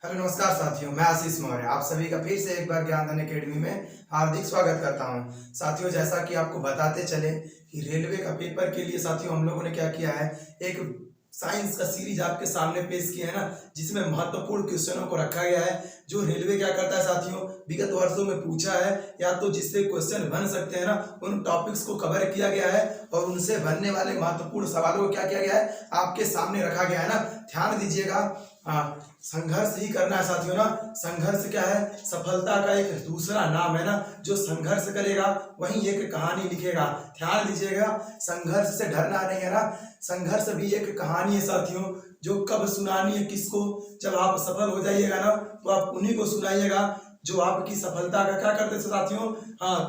Hello नमस्कार साथियों, मैं आशीष मौर्य आप सभी का फिर से एक बार ज्ञानधन एकेडमी में हार्दिक स्वागत करता हूं। साथियों, जैसा कि आपको बताते चले कि रेलवे का पेपर के लिए साथियों हम लोगों ने क्या किया है, एक साइंस का सीरीज आपके सामने पेश किया है ना, जिसमें महत्वपूर्ण क्वेश्चनों को रखा गया है जो रेलवे क्या करता है साथियों, विगत वर्षों में पूछा है या तो जिससे क्वेश्चन बन सकते हैं ना, उन टॉपिक्स को कवर किया गया है और उनसे बनने वाले महत्वपूर्ण सवालों को क्या किया गया है, आपके सामने रखा गया है ना। ध्यान दीजिएगा। संघर्ष ही करना है साथियों ना। संघर्ष क्या है, सफलता का एक दूसरा नाम है ना। जो संघर्ष करेगा वही एक कहानी लिखेगा। ध्यान दीजिएगा, संघर्ष से डरना नहीं है ना। संघर्ष भी एक कहानी है साथियों, जो कब सुनानी है किसको, जब आप सफल हो जाइएगा ना तो आप उन्हीं को सुनाइएगा जो आपकी सफलता का क्या करते थे साथियों,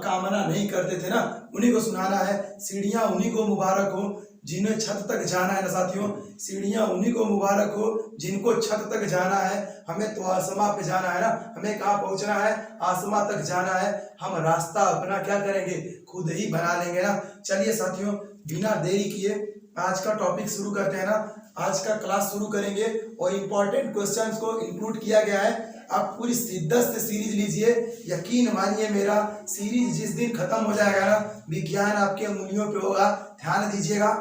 कामना नहीं करते थे ना, उन्हीं को सुनाना है। सीढ़ियां उन्हीं को मुबारक हो जिन्हें छत तक जाना है ना साथियों। सीढ़ियां उन्हीं को मुबारक हो जिनको छत तक जाना है। हमें तो आसमां पे जाना है ना, हमें कहाँ पहुंचना है, आसमां तक जाना है। हम रास्ता अपना क्या करेंगे, खुद ही बना लेंगे ना। चलिए साथियों, बिना देरी किए आज का टॉपिक शुरू करते हैं ना। आज का क्लास शुरू करेंगे और इम्पोर्टेंट क्वेश्चंस को इंक्लूड किया गया है। आप पूरी शिद्दत से सीरीज लीजिए, यकीन मानिए मेरा, सीरीज जिस दिन खत्म हो जाएगा ना, विज्ञान आपके उंगलियों पे होगा। ध्यान दीजिएगा,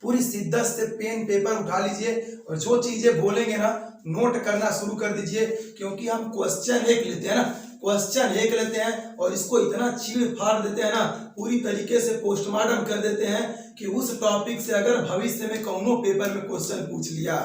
पूरी शिद्दत से पेन पेपर उठा लीजिए और जो चीजें बोलेंगे ना नोट करना शुरू कर दीजिए, क्योंकि हम क्वेश्चन एक लेते हैं ना, क्वेश्चन एक लेते हैं और इसको इतना चीड़ फाड़ देते हैं ना, पूरी तरीके से पोस्टमार्टम कर देते हैं कि उस टॉपिक से अगर भविष्य में कौनो पेपर में क्वेश्चन पूछ लिया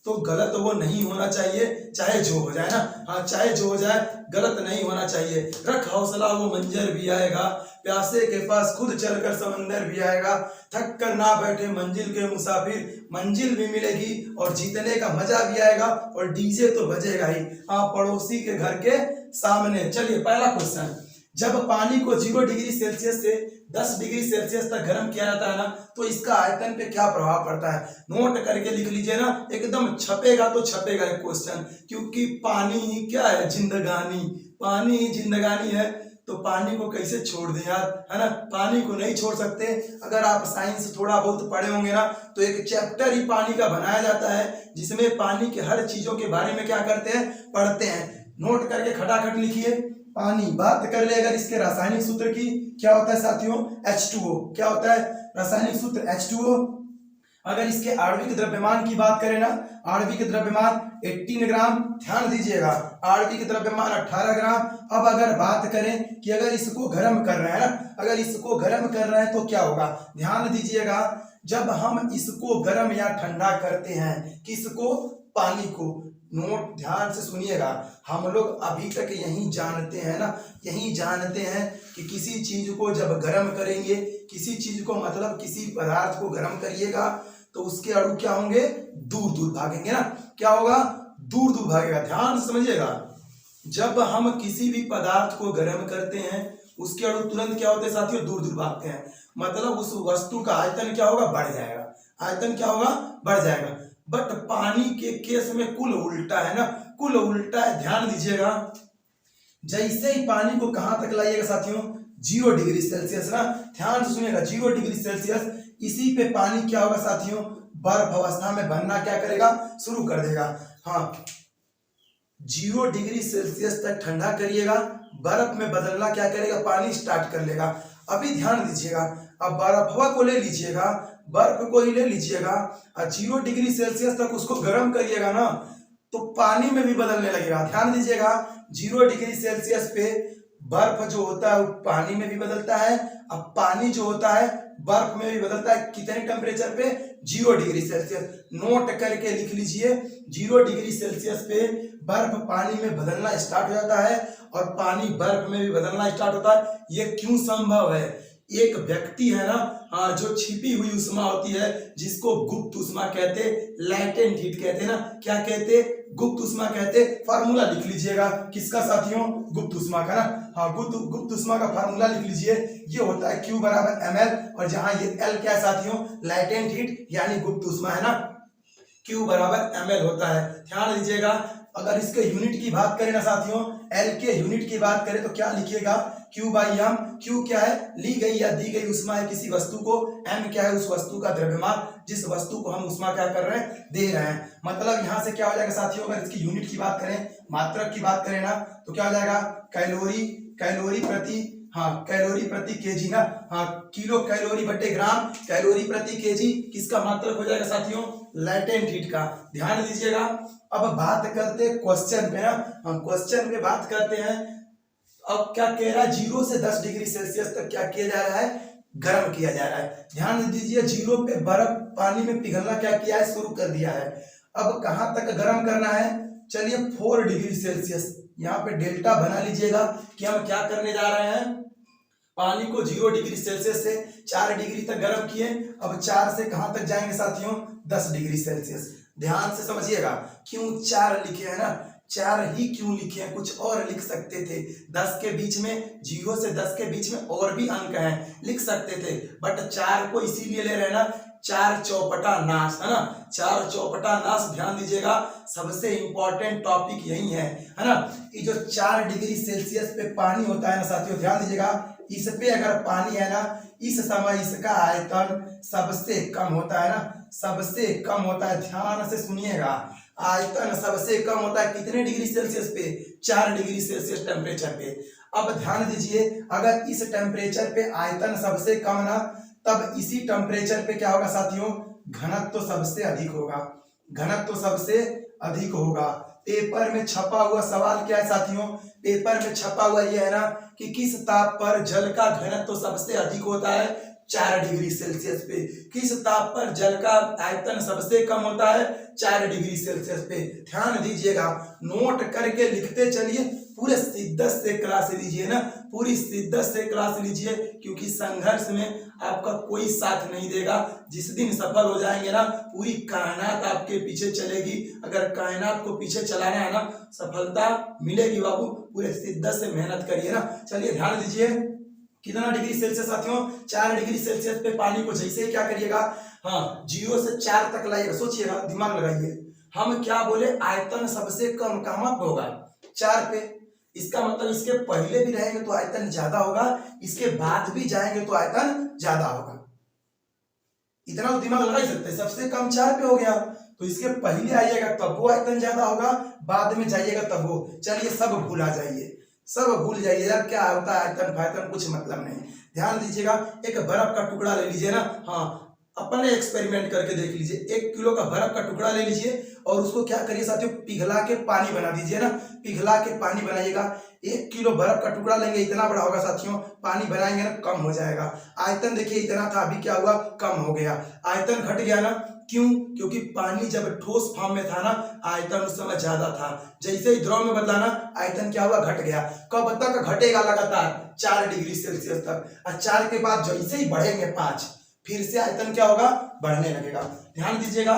तो गलत वो नहीं होना चाहिए, चाहे जो हो जाए ना। हाँ, चाहे जो हो जाए, गलत नहीं होना चाहिए। रख हौसला, वो मंजर भी आएगा, प्यासे के पास खुद चलकर समंदर भी आएगा। थक कर ना बैठे मंजिल के मुसाफिर, मंजिल भी मिलेगी और जीतने का मजा भी आएगा और डीजे तो बजेगा ही। हाँ, पड़ोसी के घर के सामने। चलिए, पहला क्वेश्चन, जब पानी को 0 डिग्री सेल्सियस से 10 डिग्री सेल्सियस तक गर्म किया जाता है ना, तो इसका आयतन पे क्या प्रभाव पड़ता है। नोट करके लिख लीजिए ना, एकदम छपेगा तो छपेगा एक क्वेश्चन, क्योंकि पानी ही क्या है, जिंदगानी। पानी ही जिंदगानी है, तो पानी को कैसे छोड़ दें यार, है ना। पानी को नहीं छोड़ सकते। अगर आप साइंस थोड़ा बहुत पढ़े होंगे ना, तो एक चैप्टर ही पानी का बनाया जाता है, जिसमें पानी के हर चीजों के बारे में क्या करते हैं, पढ़ते हैं। नोट करके खटाखट लिखिए। पानी, बात कर ले अगर इसके रासायनिक सूत्र की, क्या होता है साथियों, H2O। क्या होता है रासायनिक सूत्र, H2O। अगर इसके आणविक द्रव्यमान की बात करें ना, आणविक द्रव्यमान 18 ग्राम। ध्यान दीजिएगा, आणविक द्रव्यमान 18 ग्राम। अब अगर बात करें कि अगर इसको गर्म कर रहे हैं ना, अगर इसको गर्म कर रहे हैं तो क्या होगा, ध्यान दीजिएगा। जब हम इसको गर्म या ठंडा करते हैं, किसको, पानी को। नोट ध्यान से सुनिएगा, हम लोग अभी तक यही जानते हैं ना, यही जानते हैं कि किसी चीज को जब गर्म करेंगे, किसी चीज को मतलब किसी पदार्थ को गर्म करिएगा तो उसके अणु क्या होंगे, दूर दूर भागेंगे ना। क्या होगा, दूर दूर भागेगा। ध्यान से समझिएगा, जब हम किसी भी पदार्थ को गर्म करते हैं उसके अणु तुरंत क्या होते हैं साथियों, दूर दूर भागते हैं। मतलब उस वस्तु का आयतन क्या होगा, बढ़ जाएगा। आयतन क्या होगा, बढ़ जाएगा। बट पानी के केस में कुल उल्टा है ना, कुल उल्टा है। ध्यान दीजिएगा, जैसे ही पानी को कहां तक लाइएगा साथियों, 0 डिग्री सेल्सियस ना। ध्यान से सुनिएगा, 0 डिग्री सेल्सियस, इसी पे पानी क्या होगा साथियों, बर्फ अवस्था में बनना क्या करेगा, शुरू कर देगा। हाँ, 0 डिग्री सेल्सियस तक ठंडा करिएगा, बर्फ में बदलना क्या करेगा, पानी स्टार्ट कर लेगा। अभी ध्यान दीजिएगा, अब बर्फवा को ले लीजिएगा, बर्फ को ही ले लीजिएगा और 0 डिग्री सेल्सियस तक उसको गर्म करिएगा ना, तो पानी में भी बदलने लगेगा। ध्यान दीजिएगा, 0 डिग्री सेल्सियस पे बर्फ जो होता है वो पानी में भी बदलता है, अब पानी जो होता है बर्फ में भी बदलता है। कितने टेम्परेचर पे, 0 डिग्री सेल्सियस। नोट करके लिख लीजिए, 0 डिग्री सेल्सियस पे बर्फ पानी में बदलना स्टार्ट हो जाता है और पानी बर्फ में भी बदलना स्टार्ट होता है। ये क्यों संभव है, एक व्यक्ति है ना, जो छिपी हुई उष्मा होती है, जिसको गुप्त उष्मा कहते, लैटेंट हीट कहते हैं ना। क्या कहते, गुप्त उष्मा कहते। फार्मूला लिख लीजिएगा, किसका साथियों, गुप्त उष्मा का ना। हाँ, गुप्त उष्मा का फार्मूला लिख लीजिए, ये होता है Q बराबर ml, और जहां ये L क्या है साथियों, लैटेंट हीट यानी गुप्त उष्मा है ना, Q बराबर ml होता है। ध्यान दीजिएगा, अगर इसके यूनिट की बात करें ना साथियों, L के यूनिट की बात करें तो क्या लिखिएगा, Q बाई एम। Q क्या है, ली गई या दी गई उष्मा है किसी वस्तु को, M क्या है उस वस्तु का द्रव्यमान, जिस वस्तु को हम उष्मा क्या कर रहे हैं, दे रहे हैं। मतलब यहाँ से क्या हो जाएगा साथियों, अगर इसकी यूनिट की बात करें, मात्रक की बात करें ना, तो क्या हो जाएगा, कैलोरी, कैलोरी प्रति, हाँ कैलोरी प्रति केजी ना, हाँ किलो कैलोरी बटे ग्राम कैलोरी प्रति केजी, किसका मात्रक हो जाएगा साथियों, लैटेंट हीट का। ध्यान दीजिएगा। अब बात करते हैं क्वेश्चन पे ना, हम क्वेश्चन पे बात करते हैं। अब क्या कह रहा है, 0 से 10 डिग्री सेल्सियस तक क्या किया जा रहा है, गर्म किया जा रहा है। ध्यान दीजिए, 0 पे बर्फ पानी में पिघलना क्या किया है, शुरू कर दिया है। अब कहां तक गर्म करना है, चलिए 4 डिग्री सेल्सियस, यहाँ पे डेल्टा बना लीजिएगा कि हम क्या करने जा रहे हैं, पानी को 0 डिग्री सेल्सियस से 4 डिग्री तक गर्म किए। अब 4 से कहां तक जाएंगे साथियों, 10 डिग्री सेल्सियस। ध्यान से समझिएगा, क्यों 4 लिखे हैं ना, 4 ही क्यों लिखे हैं, कुछ और लिख सकते थे। 10 के बीच में, 0 से 10 के बीच में और भी अंक हैं, लिख सकते थे, बट 4 को इसीलिए ले रहे हैं ना, 4 चौपटा नाश, है ना, 4 चौपटा नाश। ध्यान दीजिएगा, सबसे इंपॉर्टेंट टॉपिक यही है ना। ये जो 4 डिग्री सेल्सियस पे पानी होता है ना साथियों, ध्यान दीजिएगा, इस पे अगर पानी है ना, इस समय इसका आयतन सबसे कम होता है ना, सबसे कम होता है। ध्यान से सुनिएगा, आयतन सबसे कम होता है कितने डिग्री सेल्सियस पे, 4 डिग्री सेल्सियस टेम्परेचर पे। अब ध्यान दीजिए, अगर इस टेम्परेचर पे आयतन सबसे कम ना, तब इसी टेम्परेचर पे क्या होगा साथियों, घनत्व तो सबसे अधिक होगा, घनत्व तो सबसे अधिक होगा। पेपर में छपा हुआ सवाल क्या है साथियों, पेपर में छपा हुआ ये है ना कि किस ताप पर जल का घनत्व तो सबसे अधिक होता है, 4 डिग्री सेल्सियस पे। किस ताप पर जल का आयतन सबसे कम होता है, 4 डिग्री सेल्सियस पे। ध्यान दीजिएगा, नोट करके लिखते चलिए, पूरे शिद्दत से क्लास लीजिए ना, पूरी शिद्दत से क्लास लीजिए, क्योंकि संघर्ष में आपका कोई साथ नहीं देगा। जिस दिन सफल हो जाएंगे ना, पूरी कायनात आपके पीछे चलेगी। अगर कायनात को पीछे चलाना है ना, सफलता मिलेगी बाबू, पूरे शिद्दत से मेहनत करिए ना। चलिए ध्यान दीजिए, कितना डिग्री सेल्सियस साथियों, 4 डिग्री सेल्सियस पे पानी को जैसे ही क्या करिएगा, हाँ 0 से 4 तक लाइएगा। सोचिएगा, दिमाग लगाइए, हम क्या बोले, आयतन सबसे कम कहाँ पे होगा, 4 पे। इसका मतलब इसके पहले भी रहेंगे तो आयतन ज्यादा होगा, इसके बाद भी जाएंगे तो आयतन ज्यादा होगा। इतना तो दिमाग लगा ही सकते हैं, सबसे कम 4 पे हो गया, तो इसके पहले आइएगा तब वो आयतन ज्यादा होगा, बाद में जाइएगा तब वो। चलिए सब भूला जाइए, सब भूल जाइए यार, क्या होता है आयतन फायतन, कुछ मतलब नहीं। ध्यान दीजिएगा, एक बर्फ का टुकड़ा ले लीजिए ना, हाँ अपने एक्सपेरिमेंट करके देख लीजिए। 1 किलो का बर्फ का टुकड़ा ले लीजिए और उसको क्या करिए साथियों, पिघला के पानी बना दीजिए ना, पिघला के पानी बनाइएगा। 1 किलो बर्फ का टुकड़ा लेंगे, इतना बड़ा होगा साथियों, पानी बनाएंगे ना, कम हो जाएगा। आयतन देखिए इतना था, अभी क्या हुआ, कम हो गया, आयतन घट गया ना। क्यों, क्योंकि पानी जब ठोस फॉर्म में था ना, आयतन उस समय ज्यादा था, जैसे ही द्रव में बदला ना, आयतन क्या हुआ, घट गया। कब तक घटेगा, लगातार 4 डिग्री सेल्सियस तक, और 4 के बाद जैसे ही बढ़ेंगे 5, फिर से आयतन क्या होगा, बढ़ने लगेगा। ध्यान दीजिएगा,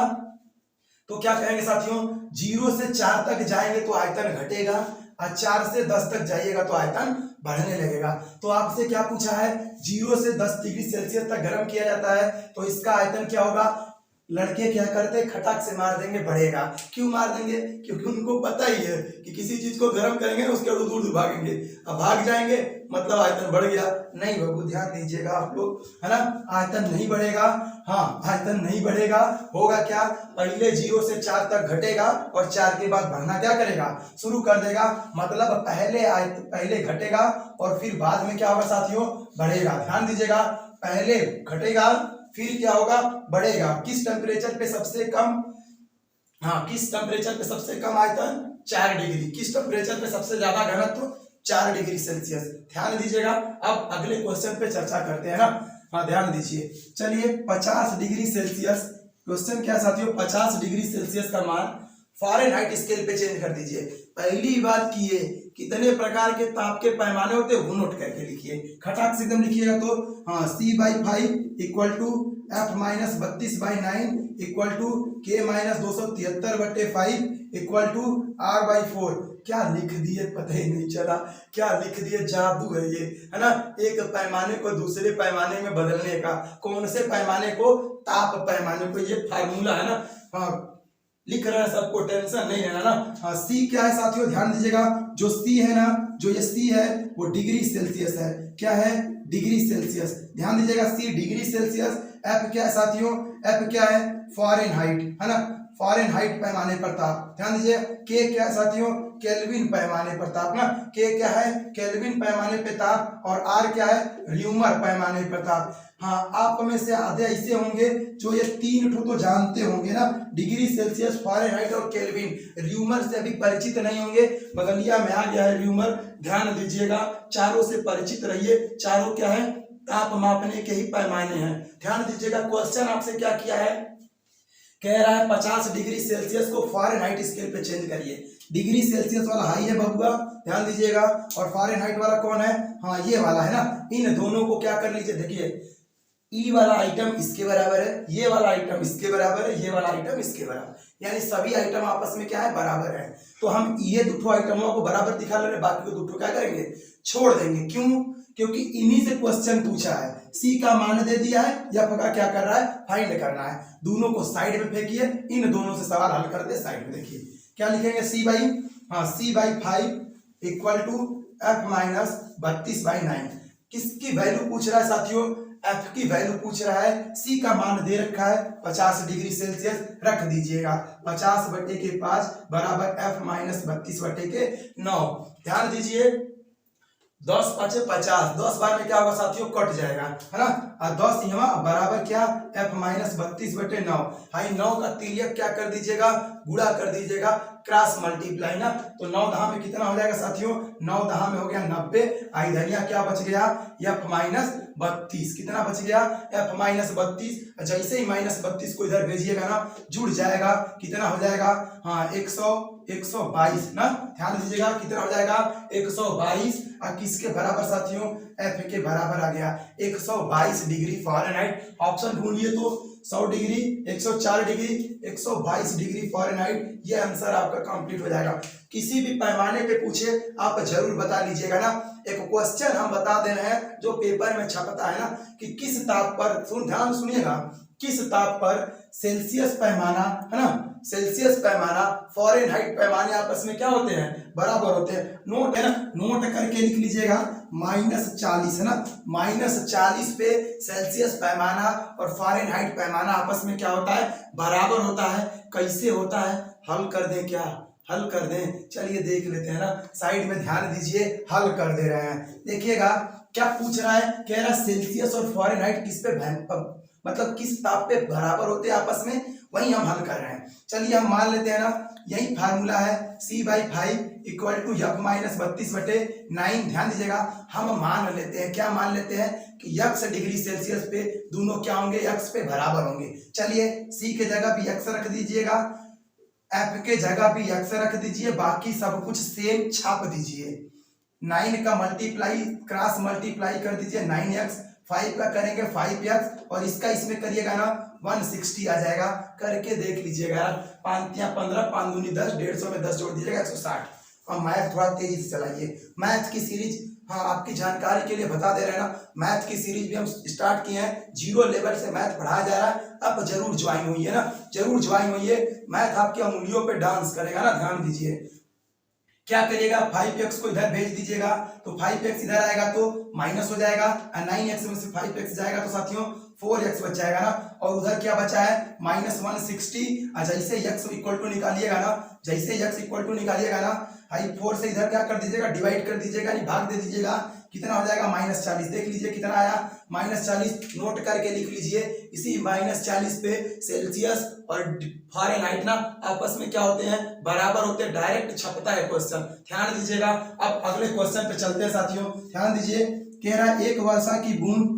तो क्या कहेंगे साथियों, 0 से 4 तक जाएंगे तो आयतन घटेगा, और 4 से 10 तक जाइएगा तो आयतन बढ़ने लगेगा। तो आपसे क्या पूछा है, 0 से 10 डिग्री सेल्सियस तक गर्म किया जाता है, तो इसका आयतन क्या होगा, लड़के क्या करते हैं, खटाक से मार देंगे, बढ़ेगा। क्यों मार देंगे, क्योंकि उनको पता ही है कि किसी चीज को गर्म करेंगे उसके दूर दूर भागेंगे, अब भाग जाएंगे मतलब आयतन बढ़ गया। नहीं बाबू, ध्यान दीजिएगा आप लोग, है ना, आयतन नहीं बढ़ेगा। हाँ आयतन नहीं बढ़ेगा, होगा क्या, पहले 0 से 4 तक घटेगा और 4 के बाद बढ़ना क्या करेगा, शुरू कर देगा। मतलब पहले घटेगा और फिर बाद में क्या होगा साथियों, बढ़ेगा। ध्यान दीजिएगा, पहले घटेगा फिर क्या होगा, बढ़ेगा। किस टेम्परेचर पे सबसे कम, हाँ किस टेम्परेचर पे सबसे कम आयतन, 4 डिग्री। किस टेम्परेचर पे सबसे ज्यादा घनत्व, 4 डिग्री सेल्सियस। ध्यान दीजिएगा, अब अगले क्वेश्चन पे चर्चा करते हैं ना। हाँ ध्यान दीजिए, चलिए 50 डिग्री सेल्सियस, क्वेश्चन क्या साथियों, 50 डिग्री सेल्सियस का मान फ़ारेनहाइट स्केल पे चेंज कर दीजिए। पहली बात किए, कितने प्रकार के ताप के पैमाने होते हैं वो नोट करके लिखिए, खटाक से एकदम लिखिएगा। तो हाँ C/5 equal to F minus 32/9 equal to K minus 273/5 equal to R/4। क्या लिख दिए पता ही नहीं चला, क्या लिख दिए, जादू है ये, है ना, एक पैमाने को दूसरे पैमाने में बदलने का। कौन से पैमाने को, ताप पैमाने को, ये फार्मूला है ना। हाँ लिख रहे हैं, सबको टेंशन नहीं लेना ना। हाँ, सी क्या है साथियों, ध्यान दीजिएगा, जो सी है ना, जो ये सी है वो डिग्री सेल्सियस है। क्या है, डिग्री सेल्सियस। ध्यान दीजिएगा, सी डिग्री सेल्सियस। एफ क्या है साथियों, एफ क्या है, फॉरेनहाइट, है ना, फॉरेनहाइट पैमाने पर ताप। ध्यान दीजिए, के क्या है साथियों, केल्विन पैमाने पर ताप ना, के क्या है, केल्विन पैमाने पे ताप, और आर क्या है, र्यूमर पैमाने पर ताप। हाँ, आप में से आधे ऐसे होंगे जो ये तीन ठो तो जानते होंगे ना, डिग्री सेल्सियस, फारेनहाइट और केल्विन। र्यूमर से अभी परिचित नहीं होंगे, बगलिया में आ गया है र्यूमर। ध्यान दीजिएगा, चारों से परिचित रहिए। चारों क्या है, ताप मापने के ही पैमाने हैं। ध्यान दीजिएगा, क्वेश्चन आपसे क्या किया है, कह रहा है 50 डिग्री सेल्सियस को फारेनहाइट स्केल पे चेंज करिए। डिग्री सेल्सियस वाला हाई है बबुआ, ध्यान दीजिएगा, और फारेनहाइट वाला कौन है, हाँ ये वाला है ना। इन दोनों को क्या कर लीजिए, देखिए ई वाला आइटम इसके बराबर है, ये वाला आइटम इसके बराबर है, ये वाला आइटम इसके बराबर, यानी सभी आइटम आपस में क्या है, बराबर है। तो हम ये दो आइटमों को बराबर दिखा ले रहे, बाकी को दो क्या करेंगे, छोड़ देंगे। क्यों, क्योंकि इन्हीं से क्वेश्चन पूछा है। सी का मान दे दिया है, एफ का क्या कर रहा है, फाइंड करना है। दोनों को साइड में फेंकिए, इन दोनों से सवाल हल कर दे। साइड में देखिए क्या लिखेंगे, सी बाई, हाँ C by 5 equal to F minus 32/9। किसकी वैल्यू पूछ रहा है साथियों, एफ की वैल्यू पूछ रहा है। सी का मान दे रखा है 50 डिग्री सेल्सियस, रख दीजिएगा 50/5 बराबर एफ माइनस 32/9। ध्यान दीजिए, 10 5 50, 10 बार में क्या होगा साथियों, कट जाएगा, है ना। और 10 यहाँ बराबर क्या, एफ माइनस 32/9। हाई 9 का तिर्यक क्या कर दीजिएगा, गुणा कर दीजिएगा, क्रॉस मल्टीप्लाई ना। तो 9 दहा में कितना हो जाएगा साथियों, 9 दहा में हो गया 90। इधर क्या बच गया, एफ माइनस 32। कितना बच गया, एफ माइनस 32। जैसे ही माइनस 32 को इधर भेजिएगा ना, जुड़ जाएगा, कितना हो जाएगा, हाँ 122 ना। ध्यान दीजिएगा, कितना हो जाएगा, 122। और किसके बराबर साथियों, एफ के बराबर आ गया 122 डिग्री फारेनहाइट। ऑप्शन ढूंढिए तो 100 डिग्री, 104 डिग्री, 122 डिग्री फारेनहाइट, ये आंसर आपका कंप्लीट हो जाएगा। किसी भी पैमाने पे पूछे आप जरूर बता लीजिएगा ना। एक क्वेश्चन हम बता दे रहे हैं जो पेपर में छपता है ना, कि किस ताप पर, ध्यान सुनिएगा, किस ताप पर सेल्सियस पैमाना, है ना, सेल्सियस पैमाना, फारेनहाइट पैमाने आपस में क्या होते हैं, बराबर होते हैं। नोट है ना, नोट करके लिख लीजिएगा, -40 है ना, -40 पे सेल्सियस पैमाना और फारेनहाइट पैमाना आपस में क्या होता है, बराबर होता है। कैसे होता है, हल कर दें क्या, हल कर दें, चलिए देख लेते हैं ना। साइड में ध्यान दीजिए, हल कर दे रहे हैं। देखिएगा क्या पूछ रहा है, कह रहा है सेल्सियस और फारेनहाइट किस पे मतलब किस ताप पे बराबर होते हैं आपस में, वही हम हल कर रहे हैं। चलिए हम मान लेते हैं ना, यही फार्मूला है, C/5 equal to F minus 32/9। ध्यान दीजिएगा, हम मान लेते हैं, क्या मान लेते हैं, कि x डिग्री सेल्सियस पे दोनों क्या होंगे, x पे बराबर होंगे। चलिए C के जगह भी x रख दीजिएगा, F के जगह भी x रख दीजिए, बाकी सब कुछ सेम छाप दीजिए। 9 का मल्टीप्लाई, क्रॉस मल्टीप्लाई कर दीजिए, 9x, 5 का करेंगे 5x, और इसका इसमें करिएगा ना 160 आ जाएगा। करके देख लीजिएगा, 5 या 15, 5 दूनी 10, 150 में 10 जोड़ दीजिएगा 160। और मैथ थोड़ा तेजी से चलाइए। मैथ की सीरीज, हाँ आपकी जानकारी के लिए बता दे रहे हैं ना, मैथ की सीरीज भी हम स्टार्ट किए हैं, 0 लेवल से मैथ पढ़ाया जा रहा है। अब जरूर ज्वाइन होइए ना, जरूर ज्वाइन होइए। मैथ आपके अंगुलियों पे डांस करेगा ना। ध्यान दीजिए, क्या करिएगा, 5x को इधर भेज दीजिएगा, तो 5x इधर आएगा तो माइनस हो जाएगा, और 9x में से 5x जाएगा तो साथियों 4x बच जाएगा ना। और उधर क्या बचा है, -160। और जैसे x इक्वल टू निकालिएगा ना, जैसे x इक्वल टू निकालिएगा ना, 4 से इधर क्या कर दीजिएगा, डिवाइड कर दीजिएगा, नहीं भाग दे दीजिएगा, कितना हो जाएगा, -40। देख लीजिए कितना आया, -40। नोट करके लिख लीजिए। इसी -40 पे सेल्सियस और फारेनहाइट ना आपस में क्या होते हैं, बराबर होते हैं। डायरेक्ट छपता है क्वेश्चन, ध्यान दीजिएगा। अब अगले क्वेश्चन पे चलते हैं साथियों, ध्यान दीजिए। कह रहा है एक वर्षा की बूंद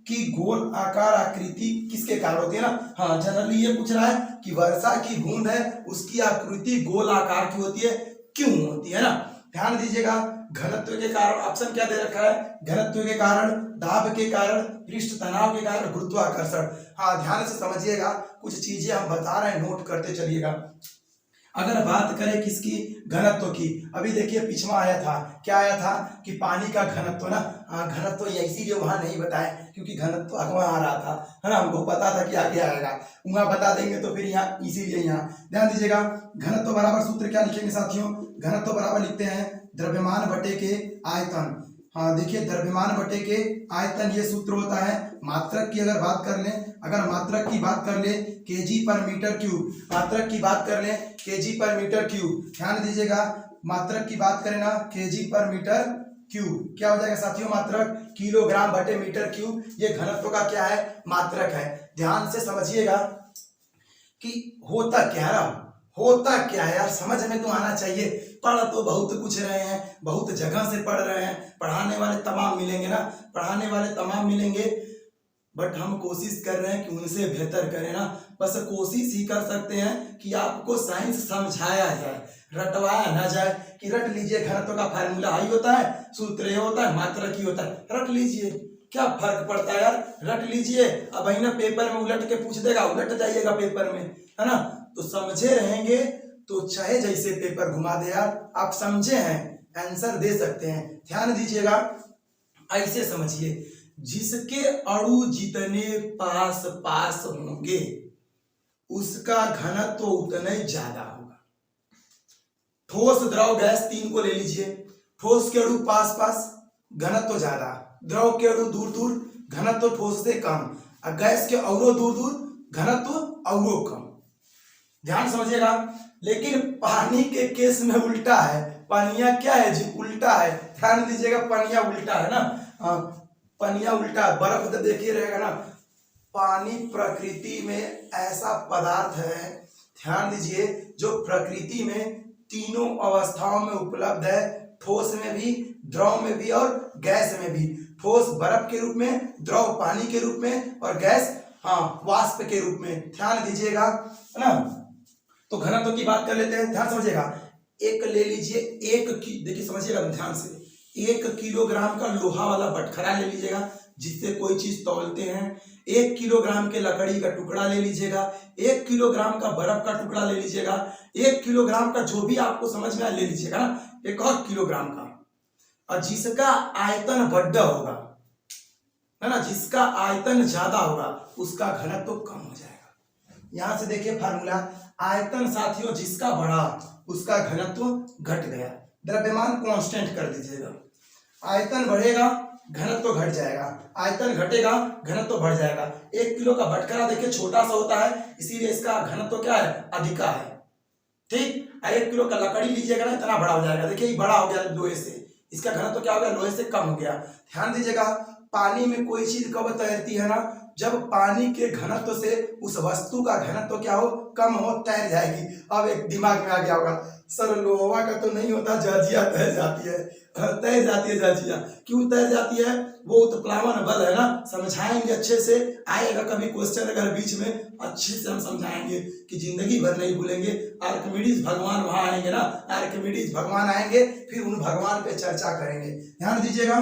की गोल आकार आकृति किसके कारण होती है ना। हाँ, जनरली ये पूछ रहा है कि वर्षा की बूंद है, उसकी आकृति गोल आकार की होती है, क्यों होती है ना। ध्यान दीजिएगा, घनत्व के कारण, ऑप्शन क्या दे रखा है, घनत्व के कारण, दाब के कारण, पृष्ठ तनाव के कारण, गुरुत्वाकर्षण। हाँ ध्यान से समझिएगा, कुछ चीजें हम बता रहे हैं, नोट करते चलिएगा। अगर बात करें किसकी, घनत्व की, अभी देखिए पिछवा आया था, क्या आया था कि पानी का घनत्व ना, घनत्व इसीलिए वहां नहीं बताए क्योंकि घनत्व अगवा आ रहा था, है ना, हमको पता था कि आगे आएगा, वहां बता देंगे तो फिर यहाँ इसीलिए यहाँ ध्यान दीजिएगा। घनत्व बराबर सूत्र क्या लिखेंगे साथियों, घनत्व बराबर लिखते हैं द्रव्यमान बटे के आयतन। हाँ देखिए, द्रव्यमान बटे के आयतन ये सूत्र होता है। मात्रक की अगर बात कर लें, अगर मात्रक की बात कर ले केजी पर मीटर क्यूब, मात्रक की बात कर ले केजी पर मीटर क्यूब, ध्यान दीजिएगा, मात्रक की बात करें ना केजी पर मीटर क्यूब, क्या हो जाएगा साथियों, मात्रक किलोग्राम बटे मीटर क्यूब, ये घनत्व का क्या है, मात्रक है। ध्यान से समझिएगा कि होता क्या है, होता क्या है यार, समझ में तो आना चाहिए। पढ़ तो बहुत कुछ रहे हैं, बहुत जगह से पढ़ रहे हैं, पढ़ाने वाले तमाम मिलेंगे ना, पढ़ाने वाले तमाम मिलेंगे, बट हम कोशिश कर रहे हैं कि उनसे बेहतर करें ना। बस कोशिश ही कर सकते हैं कि आपको साइंस समझाया जाए, रटवाया ना जाए कि रट लीजिए घनत्व का फार्मूला हाई होता है, सूत्र ये होता है, मात्रक ही होता है, रट लीजिए, क्या फर्क पड़ता है यार, रट लीजिए। अब ना पेपर में उलट के पूछ देगा, उलट जाइएगा पेपर में, है ना, तो समझे रहेंगे तो चाहे जैसे पेपर घुमा दे यार, आप समझे हैं आंसर दे सकते हैं। ध्यान दीजिएगा, ऐसे समझिए, जिसके अणु जितने पास पास होंगे उसका घनत्व उतना ही ज्यादा होगा। ठोस द्रव गैस तीन को ले लीजिए, ठोस के अणु पास पास घनत्व ज्यादा, द्रव के अणु दूर दूर घनत्व ठोस से कम, और गैस के अवरो दूर दूर घनत्व अवरो कम। ध्यान समझिएगा, लेकिन पानी के केस में उल्टा है, पनिया क्या है जी, उल्टा है, ध्यान दीजिएगा, पनिया उल्टा है ना, पनिया उल्टा है, बर्फ तो देखिए रहेगा ना। पानी प्रकृति में ऐसा पदार्थ है, ध्यान दीजिए, जो प्रकृति में तीनों अवस्थाओं में उपलब्ध है, ठोस में भी, द्रव में भी और गैस में भी। ठोस बर्फ के रूप में, द्रव पानी के रूप में और गैस वाष्प के रूप में, ध्यान दीजिएगा, है ना। तो घनत्व की बात कर लेते हैं, ध्यान समझिएगा, एक ले लीजिए, देखिए समझिएगा ध्यान से, 1 किलोग्राम का लोहा वाला बटखरा ले लीजिएगा जिससे कोई चीज तौलते हैं, 1 किलोग्राम के लकड़ी का टुकड़ा ले लीजिएगा, 1 किलोग्राम का बर्फ का टुकड़ा ले लीजिएगा, 1 किलोग्राम का जो भी आपको समझ में आए ले लीजिएगा ना, 1 और किलोग्राम का, और जिसका आयतन बड़ा होगा, है ना, जिसका आयतन ज्यादा होगा उसका घनत्व कम हो जाएगा। यहां से देखिए फार्मूला, आयतन साथियों जिसका बढ़ा उसका घनत्व घट गया, द्रव्यमान कांस्टेंट कर दीजिएगा, आयतन बढ़ेगा घनत्व घट जाएगा, आयतन घटेगा घनत्व बढ़ जाएगा। 1 किलो का बटखरा देखिए छोटा सा होता है, इसीलिए इसका घनत्व क्या है, अधिका है, ठीक। 1 किलो का लकड़ी लीजिएगा ना, इतना बड़ा हो जाएगा, देखिए बड़ा हो गया लोहे से, इसका घनत्व क्या हो गया, लोहे से कम हो गया। ध्यान दीजिएगा, पानी में कोई चीज कब तैरती है ना, जब पानी के घनत्व से उस वस्तु का घनत्व क्या हो, कम हो, तैर जाएगी। अब एक दिमाग में आ गया होगा, सर लोहा का तो नहीं होता, जाजिया तैर जाती है, तैर जाती है जाजिया, क्यों तैर जाती है, वो उत्प्लावन बल है ना, समझाएंगे अच्छे से, आएगा कभी क्वेश्चन अगर बीच में, अच्छे से हम समझाएंगे कि जिंदगी भर नहीं भूलेंगे। आर्किमिडीज भगवान वहां आएंगे ना, आर्किमिडीज भगवान आएंगे, फिर उन भगवान पे चर्चा करेंगे। ध्यान दीजिएगा,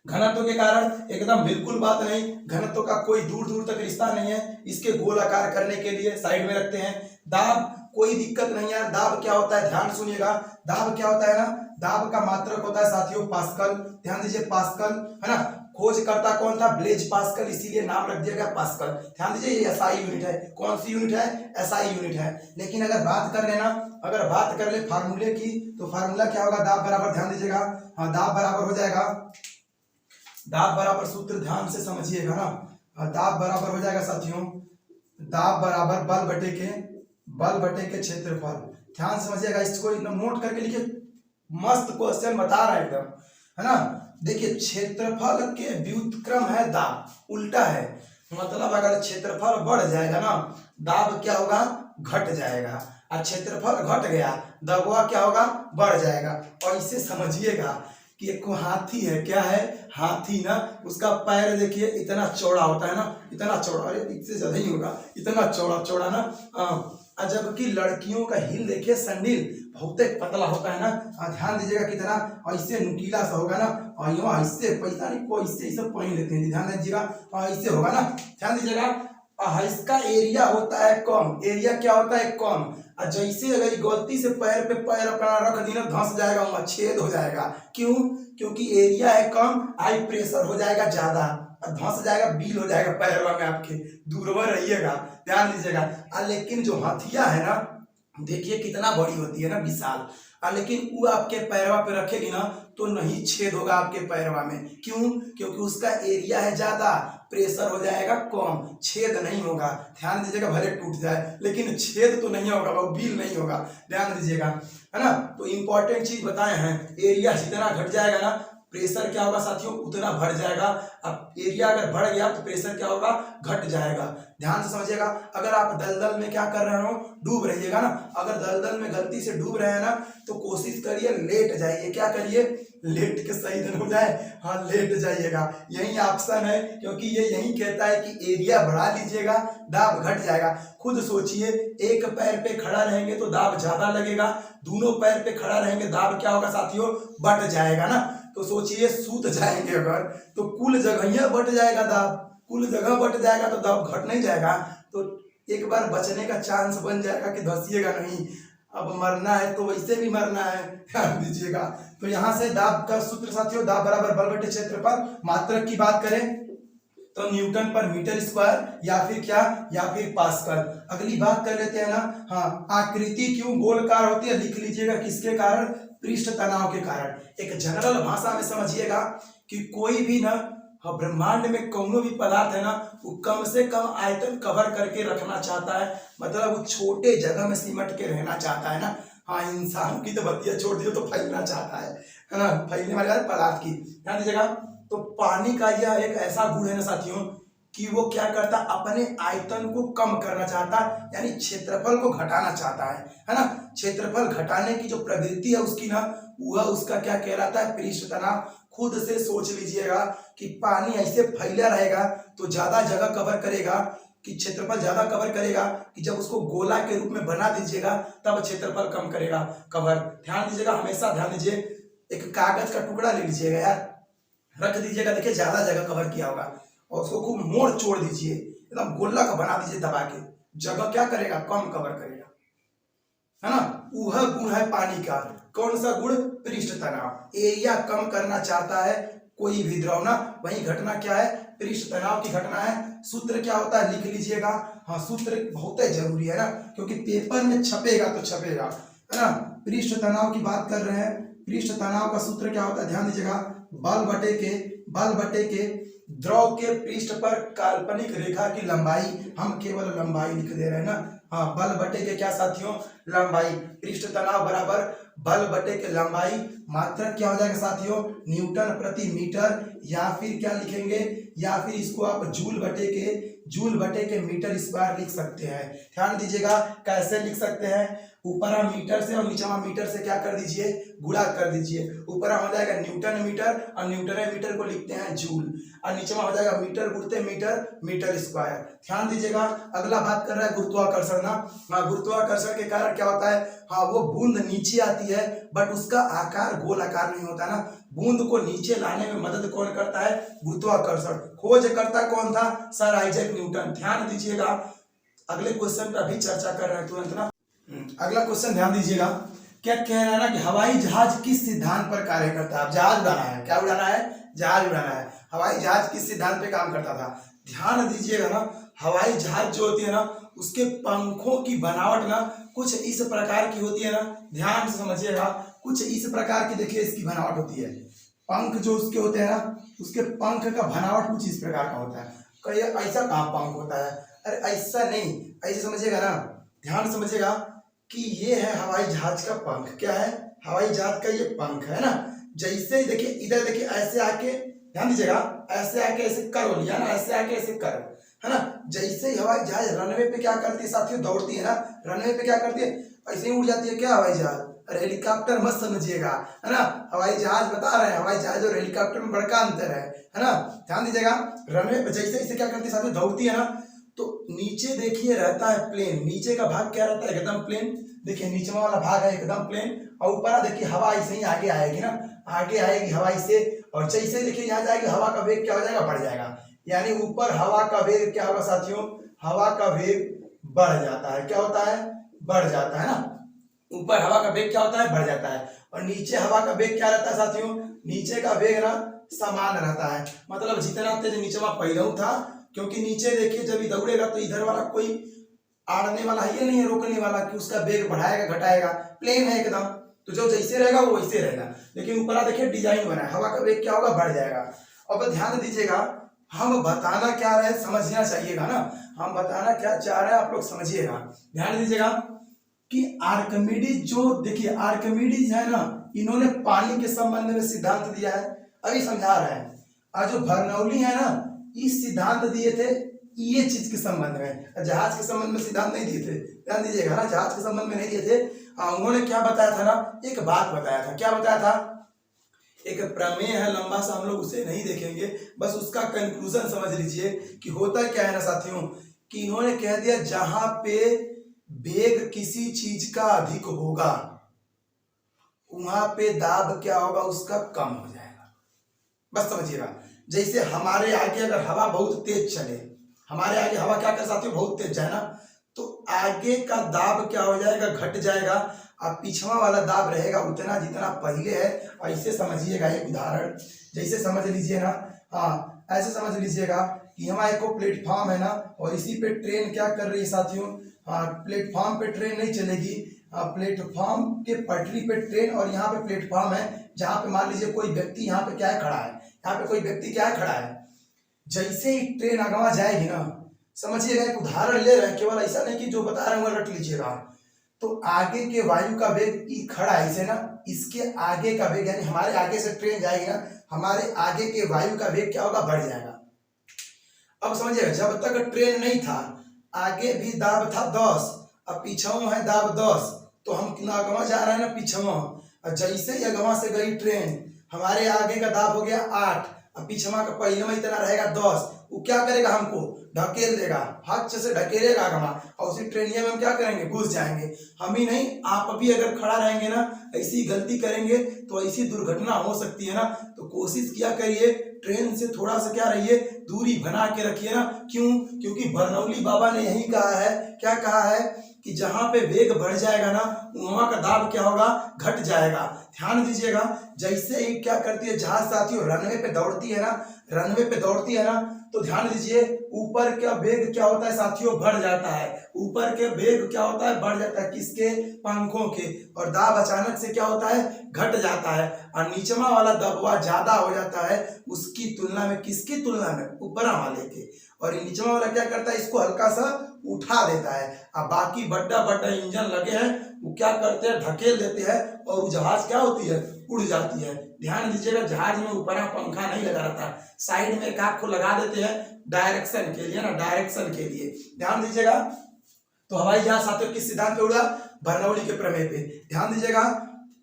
घनत्व के कारण एकदम बिल्कुल बात नहीं, घनत्व का कोई दूर दूर तक रिश्ता नहीं है, इसके गोलाकार करने के लिए साइड में रखते हैं। दाब कोई दिक्कत नहीं है, दाब क्या होता है, ध्यान सुनिएगा, दाब क्या होता है ना, दाब का मात्रक होता है साथियों पास्कल, ध्यान दीजिए पास्कल, है ना, खोजकर्ता कौन था, ब्लेज पास्कल, इसीलिए नाम रख दिया गया पास्कल। ध्यान दीजिए, ये एसआई यूनिट है, कौन सी यूनिट है, एसआई यूनिट है। लेकिन अगर बात कर लेना, अगर बात कर ले फार्मूले की, तो फार्मूला क्या होगा, दाब बराबर, ध्यान दीजिएगा, हाँ दाब बराबर हो जाएगा, दाब बराबर सूत्र ध्यान से समझिएगा ना, दाब बराबर हो जाएगा साथियों, दाब बराबर बल बटे के क्षेत्रफल। ध्यान समझिएगा, इसको एकदम नोट करके लिखिए, मस्त क्वेश्चन बता रहा है एकदम, है ना। देखिए क्षेत्रफल के व्युत्क्रम है दाब, उल्टा है, मतलब अगर क्षेत्रफल बढ़ जाएगा ना, दाब क्या होगा, घट जाएगा, और क्षेत्रफल घट गया, दबाव क्या होगा, बढ़ जाएगा। और इसे समझिएगा कि एक हाथी है, क्या है, हाथी ना, उसका पैर देखिए इतना चौड़ा होता है ना, इतना चौड़ा, अरे इससे ज्यादा ही होगा, इतना चौड़ा चौड़ा ना, जबकि लड़कियों का हील देखिए, सैंडल बहुत पतला होता है ना, ध्यान दीजिएगा कितना ऐसे नुकीला सा होगा ना, और यहाँ ऐसे पैसा नहीं, कोई इससे सब पहन लेते हैं, ध्यान दीजिएगा, ऐसे होगा ना, ध्यान दीजिएगा। इसका एरिया होता है कम, एरिया क्या होता है कम। और जैसे अगर गलती से पैर पे पैर अपना रख दी ना, धंस जाएगा, वहां छेद हो जाएगा। क्यों? क्योंकि एरिया है कम, हाई प्रेशर हो जाएगा ज्यादा, और धंस जाएगा, बील हो जाएगा पैरवा में आपके। दूरवा रहिएगा, ध्यान दीजिएगा। लेकिन जो हथिया है ना, देखिए कितना बड़ी होती है ना, विशाल। लेकिन वो आपके पैरवा पे रखेगी ना तो नहीं छेद होगा आपके पैरवा में। क्यों? क्योंकि उसका एरिया है ज्यादा, प्रेशर हो जाएगा कम, छेद नहीं होगा। ध्यान दीजिएगा, भले टूट जाए लेकिन छेद तो नहीं होगा, वो बील नहीं होगा। ध्यान दीजिएगा, है ना। तो इंपॉर्टेंट चीज बताए हैं, एरिया जितना घट जाएगा ना, प्रेशर क्या होगा साथियों, उतना बढ़ जाएगा। अब एरिया अगर बढ़ गया तो प्रेशर क्या होगा, घट जाएगा। ध्यान से समझिएगा। अगर आप दलदल में क्या कर रहे हो, डूब रहिएगा ना, अगर दलदल में गलती से डूब रहे हैं ना, तो कोशिश करिए लेट जाइए। क्या करिए? लेट के सही दिन हो जाए, हाँ लेट जाइएगा, यही ऑप्शन है। क्योंकि ये यही कहता है कि एरिया बढ़ा लीजिएगा, दाब घट जाएगा। खुद सोचिए, एक पैर पे खड़ा रहेंगे तो दाब ज्यादा लगेगा, दोनों पैर पे खड़ा रहेंगे दाब क्या होगा साथियों, बढ़ जाएगा ना। तो सोचिए, सूत जाएंगे अगर तो कुल जगह बढ़ जाएगा दाब, कुल जगह बढ़ जाएगा तो दाब घट नहीं जाएगा। तो एक बार बचने का चांस बन जाएगा कि धसिएगा नहीं। अब मरना है तो वैसे भी मरना है, ध्यान दीजिएगा। तो यहाँ से दाब का सूत्र साथियों, दाब बराबर बल बटे क्षेत्रफल। मात्रक की बात करें तो न्यूटन पर मीटर स्क्वायर, या फिर क्या, या फिर पास्कल। अगली बात कर लेते हैं ना, हाँ, आकृति क्यों गोलकार होती है, लिख लीजिएगा किसके कारण, पृष्ठ तनाव के कारण। एक जनरल भाषा में समझिएगा कि कोई भी ना ब्रह्मांड में कौनो भी पदार्थ है ना, वो कम से कम आयतन कवर करके रखना चाहता है, मतलब वो छोटे जगह में सिमट के रहना चाहता है ना। हाँ, इंसान की तो बतिया छोड़ दिए, तो फैलना चाहता है ना, फैलने वाले पदार्थ की। ध्यान दीजिएगा। तो पानी का यह एक ऐसा गुण है ना साथियों, कि वो क्या करता, अपने आयतन को कम करना चाहता, यानी क्षेत्रफल को घटाना चाहता है ना। क्षेत्रफल घटाने की जो प्रवृत्ति है उसकी ना, वह उसका क्या कहलाता है, पृष्ठ तनाव। खुद से सोच लीजिएगा कि पानी ऐसे फैला रहेगा तो ज्यादा जगह कवर करेगा, कि क्षेत्रफल ज्यादा कवर करेगा, कि जब उसको गोला के रूप में बना दीजिएगा तब क्षेत्रफल कम करेगा कवर। ध्यान दीजिएगा, हमेशा ध्यान दीजिए। एक कागज का टुकड़ा ले लीजिएगा यार, रख दीजिएगा, देखिए ज्यादा जगह कवर किया होगा, और उसको खूब मोड़ छोड़ दीजिए, एकदम गोला का बना दीजिए दबा के, जगह क्या करेगा, कम कवर करेगा, है ना। वह गुण है पानी का। कौन सा गुण? पृष्ठ तनाव। एरिया कम करना चाहता है कोई भी द्रव ना, वही घटना क्या है, पृष्ठ तनाव की घटना है। सूत्र क्या होता है, लिख लीजिएगा। हाँ, सूत्र बहुत ही जरूरी है ना, क्योंकि पेपर में छपेगा तो छपेगा, है ना। पृष्ठ तनाव की बात कर रहे हैं, पृष्ठ तनाव का सूत्र क्या होता है, ध्यान दीजिएगा। बल बटे के द्रव के पृष्ठ पर काल्पनिक रेखा की लंबाई, हम केवल लंबाई लिख दे रहे हैं ना। हाँ, बल बटे के क्या साथियों, लंबाई। पृष्ठ तनाव बराबर बल बटे के लंबाई। मात्रक क्या हो जाएगा साथियों, न्यूटन प्रति मीटर, या फिर क्या लिखेंगे, या फिर इसको आप जूल बटे के मीटर स्क्वायर लिख सकते हैं। ध्यान दीजिएगा, कैसे लिख सकते हैं, ऊपरा मीटर से और नीचवा मीटर से क्या कर दीजिए, गुणा कर दीजिए। ऊपरा हो जाएगा न्यूटन मीटर, और न्यूटन मीटर को लिखते हैं जूल, और नीचवा हो जाएगा मीटर गुणते मीटर स्क्वायर। ध्यान दीजिएगा। अगला बात कर रहा है गुरुत्वाकर्षण ना। हाँ, गुरुत्वाकर्षण के कारण क्या होता है, हाँ, वो बूंद नीचे आती है, बट उसका आकार गोल आकार नहीं होता ना। बूंद को नीचे लाने में मदद कौन करता है, गुरुत्वाकर्षण। खोज करता कौन था, सर आइजैक न्यूटन। ध्यान दीजिएगा, अगले क्वेश्चन पर अभी चर्चा कर रहे हैं तुरंत ना। अगला क्वेश्चन ध्यान दीजिएगा, क्या कह रहा है ना कि हवाई जहाज किस सिद्धांत पर कार्य करता है। अब जहाज उड़ाना है, क्या उड़ाना है, जहाज उड़ाना है। हवाई जहाज किस सिद्धांत पे काम करता था, ध्यान दीजिएगा ना। हवाई जहाज जो होती है ना, उसके पंखों की बनावट ना कुछ इस प्रकार की होती है ना, ध्यान से समझिएगा। कुछ इस प्रकार की देखिए इसकी बनावट होती है। पंख जो उसके होते हैं ना, उसके पंख का बनावट कुछ इस प्रकार का होता है। कहिए ऐसा कहाँ पंख होता है, अरे ऐसा नहीं, ऐसे समझिएगा ना, ध्यान समझिएगा कि ये है हवाई जहाज का पंख। क्या है, हवाई जहाज का ये पंख है ना। जैसे देखिए इधर देखिए, ऐसे आके ध्यान दीजिएगा, ऐसे आके ऐसे करो लिया ना, ऐसे आके ऐसे करो, है ना। जैसे ही हवाई जहाज रनवे पे क्या करती है साथियों, दौड़ती है ना, रनवे पे क्या करती है, ऐसे ही उड़ जाती है क्या हवाई जहाज। अरे हेलीकॉप्टर मत समझिएगा, है ना। हवाई जहाज बता रहे हैं, हवाई जहाज और हेलीकॉप्टर में बड़का अंतर है ना। ध्यान दीजिएगा, रनवे पे जैसे जैसे क्या करती है साथियों, दौड़ती है ना, तो नीचे देखिए रहता है प्लेन, नीचे का भाग क्या रहता है, एकदम प्लेन। देखिए नीचे वाला भाग है एकदम प्लेन, और ऊपर देखिए हवा ऐसे ही आगे आएगी ना, आगे आएगी हवा से, और जैसे देखिए यहाँ जाएगी हवा का वेग क्या हो जाएगा, बढ़ जाएगा। यानी ऊपर हवा का वेग क्या होगा साथियों, हवा का वेग बढ़ जाता है। क्या होता है? बढ़ जाता है ना। ऊपर हवा का वेग क्या होता है? बढ़ जाता है। और नीचे हवा का वेग क्या रहता है साथियों? नीचे का वेग ना समान रहता है। मतलब जितना तेज नीचे में पहले था, क्योंकि नीचे देखिए जब ये दौड़ेगा तो इधर वाला कोई आड़ने वाला है, ये नहीं है रोकने वाला कि उसका वेग बढ़ाएगा घटाएगा, प्लेन है एकदम, तो जो जैसे रहेगा वो वैसे रहेगा। लेकिन ऊपर देखिए डिजाइन बना है, हवा का वेग क्या होगा? बढ़ जाएगा। अब ध्यान दीजिएगा, हम बताना क्या रहे समझना चाहिएगा ना, हम बताना क्या चाह रहे हैं आप लोग समझिएगा। ध्यान दीजिएगा कि आर्किमिडीज, जो देखिए आर्किमिडीज है ना, इन्होंने पानी के संबंध में सिद्धांत दिया है, अभी समझा रहे हैं। और जो बर्नौली है ना, इस सिद्धांत दिए थे ये चीज के संबंध में, जहाज के संबंध में सिद्धांत नहीं दिए थे। ध्यान दीजिएगा ना, जहाज के संबंध में नहीं दिए थे। उन्होंने क्या बताया था ना, एक बात बताया था। क्या बताया था? एक प्रमेय है लंबा सा, हम लोग उसे नहीं देखेंगे, बस उसका कंक्लूजन समझ लीजिए कि होता क्या है ना साथियों, कि इन्होंने कह दिया जहां पे वेग किसी चीज का अधिक होगा वहां पे दाब क्या होगा? उसका कम हो जाएगा। बस समझिएगा, जैसे हमारे आगे अगर हवा बहुत तेज चले, हमारे आगे हवा क्या कर साथियों? बहुत तेज है ना, तो आगे का दाब क्या हो जाएगा? घट जाएगा। अब पिछवा वाला दाब रहेगा उतना जितना पहले है। ऐसे समझिएगा, एक उदाहरण जैसे समझ लीजिए ना, हाँ ऐसे समझ लीजिएगा कि हमारा एक प्लेटफॉर्म है ना, और इसी पे ट्रेन क्या कर रही है साथियों? प्लेटफॉर्म पे ट्रेन नहीं चलेगी, प्लेटफॉर्म के पटरी पे ट्रेन, और यहाँ पे प्लेटफॉर्म है जहाँ पे मान लीजिए कोई व्यक्ति यहाँ पे क्या है खड़ा है, यहाँ पे कोई व्यक्ति क्या है खड़ा है। जैसे ही ट्रेन आगवा जाएगी ना, समझिएगा एक उदाहरण ले रहे हैं, केवल ऐसा नहीं कि जो बता रहे हैं वो रट लीजिएगा। तो आगे के वायु का वेग ई खड़ा है इसे ना, इसके आगे का वेग यानी हमारे आगे से ट्रेन जाएगी ना, हमारे आगे के वायु का वेग क्या होगा? बढ़ जाएगा। अब समझिएगा, जब तक ट्रेन नहीं था आगे भी दाब था 10, अब पीछवा है दाब 10, तो हम कितना अगवा जा रहे हैं ना पीछवा, और जैसे ही अगवा से गई ट्रेन हमारे आगे का दाब हो गया 8, अब पीछवा का पहिया में इतना रहेगा 10, वो क्या करेगा? हमको ढकेल देगा, हाथ से ढकेलेगा आगमा, और उसी ट्रेनिया में हम क्या करेंगे? घुस जाएंगे। हम ही नहीं, आप भी अगर खड़ा रहेंगे ना, ऐसी गलती करेंगे तो ऐसी दुर्घटना हो सकती है ना। तो कोशिश किया करिए, ट्रेन से थोड़ा सा क्या रहिए, दूरी बना के रखिए ना। क्यों? क्योंकि बर्नौली बाबा ने यही कहा है। क्या कहा है? कि जहां पे वेग बढ़ जाएगा ना, वहां का दाब क्या होगा? घट जाएगा। ध्यान दीजिएगा, जैसे ही क्या करती है जहाज साथियों, रनवे पे दौड़ती है ना, रनवे पे दौड़ती है ना, तो ध्यान दीजिए ऊपर का वेग क्या होता है साथियों? बढ़ जाता है। ऊपर के वेग क्या होता है? बढ़ जाता है। किसके? पंखों के। और दाब अचानक से क्या होता है? घट जाता है। और नीचवा वाला दबवा ज्यादा हो जाता है उसकी तुलना में। किसकी तुलना में? ऊपरा वाले के। और नीचवा वाला क्या करता है? इसको हल्का सा उठा देता है। अब बाकी बड़ा बड़ा इंजन लगे हैं, वो क्या करते हैं? ढकेल देते हैं, और वो जहाज क्या होती है? उड़ जाती है। ध्यान दीजिएगा, जहाज में ऊपर पंखा नहीं लगा रहता, साइड में एक आग को लगा देते हैं डायरेक्शन के लिए ना, डायरेक्शन के लिए। ध्यान दीजिएगा, तो हवाई जहाज साथियों किस सिद्धांत पे उड़ा? बर्नौली के प्रमेय पे। ध्यान दीजिएगा,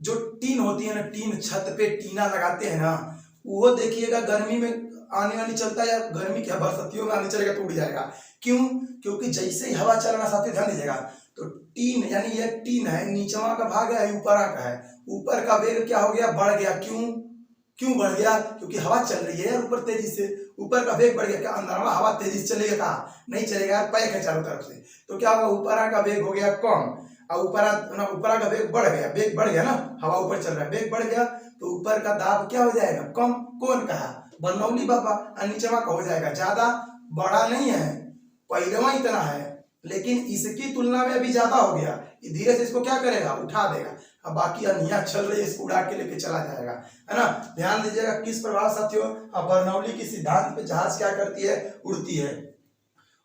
जो टीन होती है ना, टीन, छत पे टीना लगाते हैं ना, वो देखिएगा गर्मी में आने वाली चलता है, या गर्मी क्या बरसातियों में आने चलेगा तो उड़ जाएगा। क्यों? क्योंकि जैसे ही हवा चलना साथियों, ध्यान दीजिएगा, तो टीन यानी ये टीन है, नीचवा का भाग है, ऊपरा का है, ऊपर का वेग क्या हो गया? बढ़ गया। क्यों बढ़ गया? क्योंकि हवा चल रही है यार ऊपर तेजी से, ऊपर का वेग बढ़ गया। क्या अंदर हवा तेजी से चलेगा? कहा नहीं चलेगा यार, पैक है चारों तरफ से। तो क्या होगा? ऊपरा का वेग हो गया कम, और ऊपरा का वेग बढ़ गया। वेग बढ़ गया ना, हवा ऊपर चल रहा है, वेग बढ़ गया, तो ऊपर का दाब क्या हो जाएगा? कम। कौन कहा? बर्नौली बाबा। और नीचवा का हो जाएगा ज्यादा। बड़ा नहीं है, पहलवा इतना है, लेकिन इसकी तुलना में अभी ज्यादा हो गया। धीरे से इसको क्या करेगा? उठा देगा। अब बाकी अनिया चल रही है, इसको उड़ा के लेके चला जाएगा, है ना। ध्यान दीजिएगा किस प्रभाव साथियों? बर्नौली की सिद्धांत पे जहाज क्या करती है? उड़ती है।